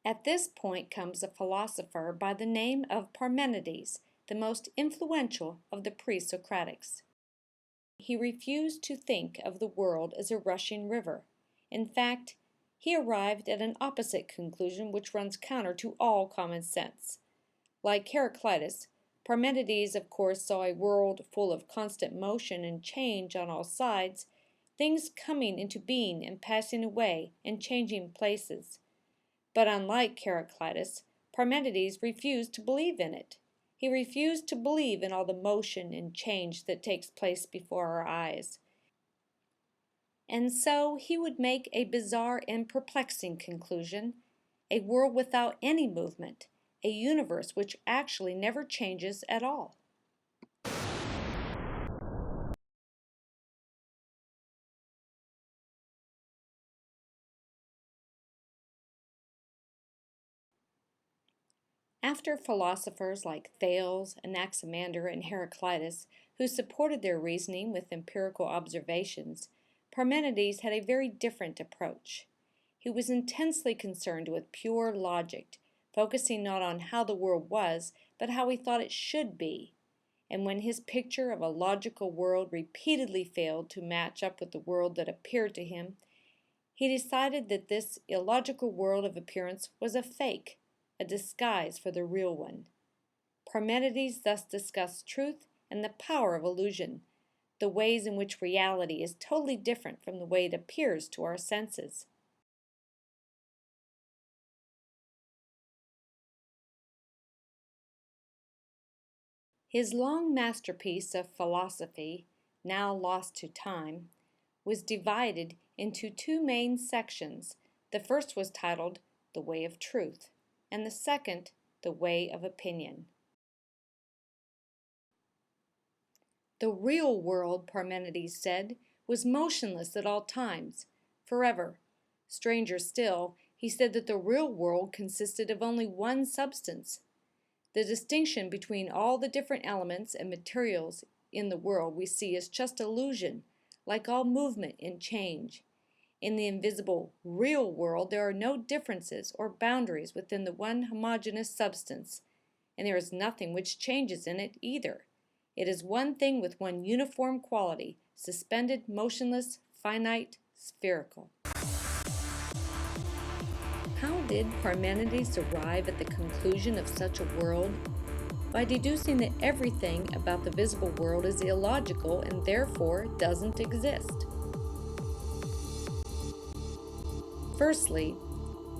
At this point comes a philosopher by the name of Parmenides, the most influential of the Pre-Socratics. He refused to think of the world as a rushing river. In fact, he arrived at an opposite conclusion which runs counter to all common sense. Like Heraclitus, Parmenides of course saw a world full of constant motion and change on all sides, things coming into being and passing away and changing places. But unlike Heraclitus, Parmenides refused to believe in it. He refused to believe in all the motion and change that takes place before our eyes. And so he would make a bizarre and perplexing conclusion: a world without any movement, a universe which actually never changes at all. After philosophers like Thales, Anaximander, and Heraclitus, who supported their reasoning with empirical observations, Parmenides had a very different approach. He was intensely concerned with pure logic, focusing not on how the world was, but how he thought it should be. And when his picture of a logical world repeatedly failed to match up with the world that appeared to him, he decided that this illogical world of appearance was a fake, a disguise for the real one. Parmenides thus discussed truth and the power of illusion, the ways in which reality is totally different from the way it appears to our senses. His long masterpiece of philosophy, now lost to time, was divided into two main sections. The first was titled The Way of Truth, and the second, The Way of Opinion. The real world, Parmenides said, was motionless at all times, forever. Stranger still, he said that the real world consisted of only one substance. The distinction between all the different elements and materials in the world we see is just illusion, like all movement and change. In the invisible, real world, there are no differences or boundaries within the one homogeneous substance, and there is nothing which changes in it either. It is one thing with one uniform quality, suspended, motionless, finite, spherical. How did Parmenides arrive at the conclusion of such a world? By deducing that everything about the visible world is illogical and therefore doesn't exist. Firstly,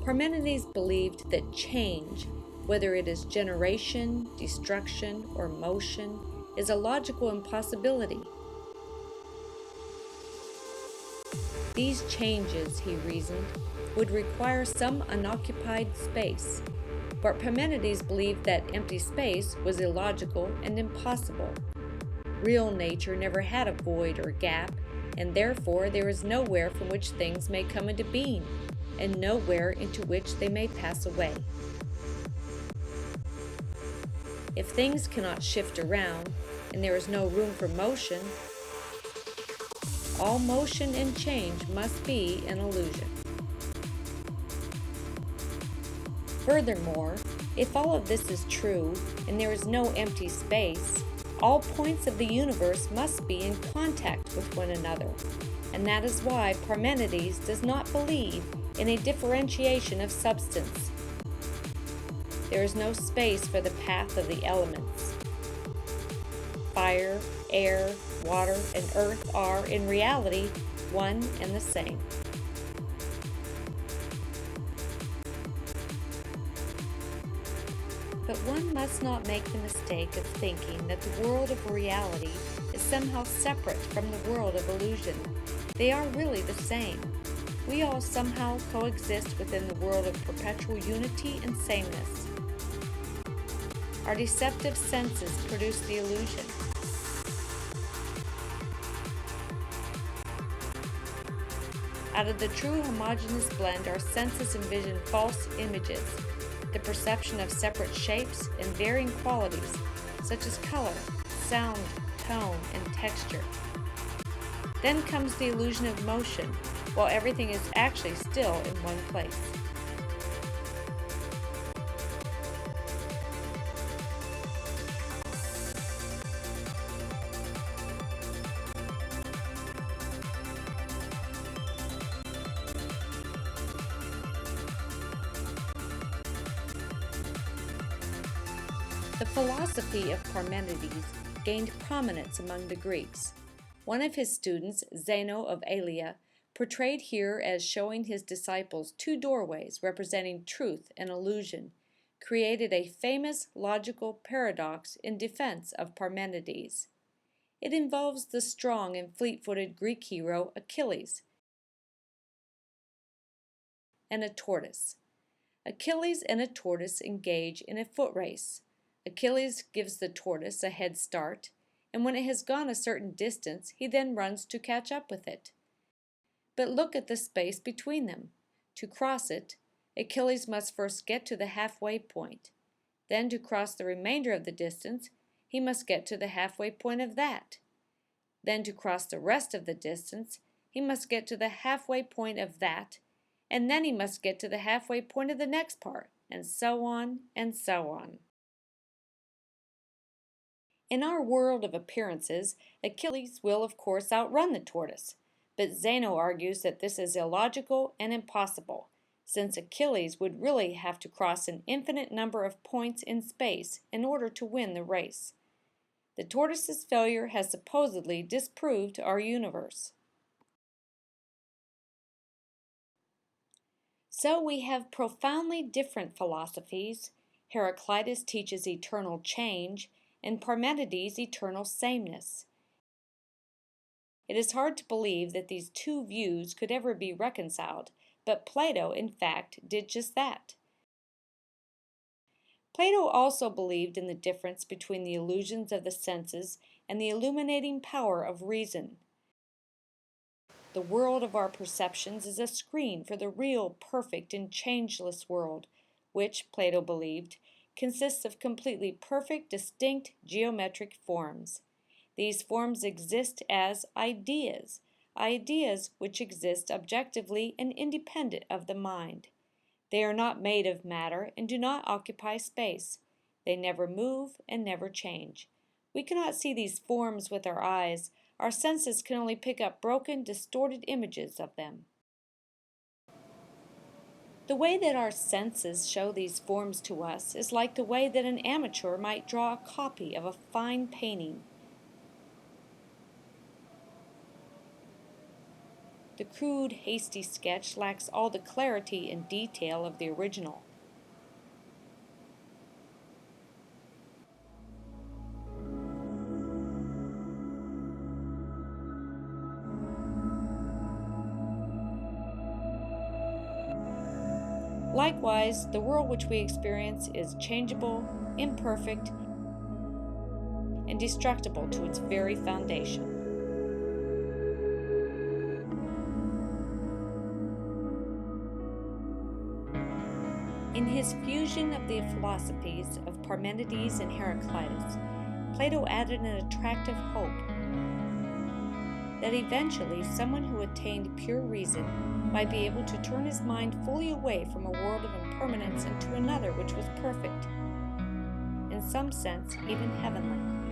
Parmenides believed that change, whether it is generation, destruction, or motion, is a logical impossibility. These changes, he reasoned, would require some unoccupied space, but Parmenides believed that empty space was illogical and impossible. Real nature never had a void or gap, and therefore there is nowhere from which things may come into being, and nowhere into which they may pass away. If things cannot shift around, and there is no room for motion, all motion and change must be an illusion. Furthermore, if all of this is true, and there is no empty space, all points of the universe must be in contact with one another, and that is why Parmenides does not believe in a differentiation of substance. There is no space for the path of the elements. Fire, air, water, and earth are, in reality, one and the same. But one must not make the mistake of thinking that the world of reality is somehow separate from the world of illusion. They are really the same. We all somehow coexist within the world of perpetual unity and sameness. Our deceptive senses produce the illusion. Out of the true homogeneous blend, our senses envision false images, the perception of separate shapes and varying qualities, such as color, sound, tone, and texture. Then comes the illusion of motion, while everything is actually still in one place. The philosophy of Parmenides gained prominence among the Greeks. One of his students, Zeno of Elea, portrayed here as showing his disciples two doorways representing truth and illusion, created a famous logical paradox in defense of Parmenides. It involves the strong and fleet-footed Greek hero Achilles and a tortoise. Achilles and a tortoise engage in a foot race. Achilles gives the tortoise a head start, and when it has gone a certain distance, he then runs to catch up with it. But look at the space between them. To cross it, Achilles must first get to the halfway point. Then to cross the remainder of the distance, he must get to the halfway point of that. Then to cross the rest of the distance, he must get to the halfway point of that, and then he must get to the halfway point of the next part, and so on and so on. In our world of appearances, Achilles will of course outrun the tortoise, but Zeno argues that this is illogical and impossible, since Achilles would really have to cross an infinite number of points in space in order to win the race. The tortoise's failure has supposedly disproved our universe. So we have profoundly different philosophies. Heraclitus teaches eternal change, and Parmenides eternal sameness. It is hard to believe that these two views could ever be reconciled, but Plato, in fact, did just that. Plato also believed in the difference between the illusions of the senses and the illuminating power of reason. The world of our perceptions is a screen for the real, perfect, and changeless world, which, Plato believed, consists of completely perfect, distinct geometric forms. These forms exist as ideas, ideas which exist objectively and independent of the mind. They are not made of matter and do not occupy space. They never move and never change. We cannot see these forms with our eyes. Our senses can only pick up broken, distorted images of them. The way that our senses show these forms to us is like the way that an amateur might draw a copy of a fine painting. The crude, hasty sketch lacks all the clarity and detail of the original. Likewise, the world which we experience is changeable, imperfect, and destructible to its very foundation. In his fusion of the philosophies of Parmenides and Heraclitus, Plato added an attractive hope that eventually someone who attained pure reason might be able to turn his mind fully away from a world of impermanence into another which was perfect, in some sense even heavenly.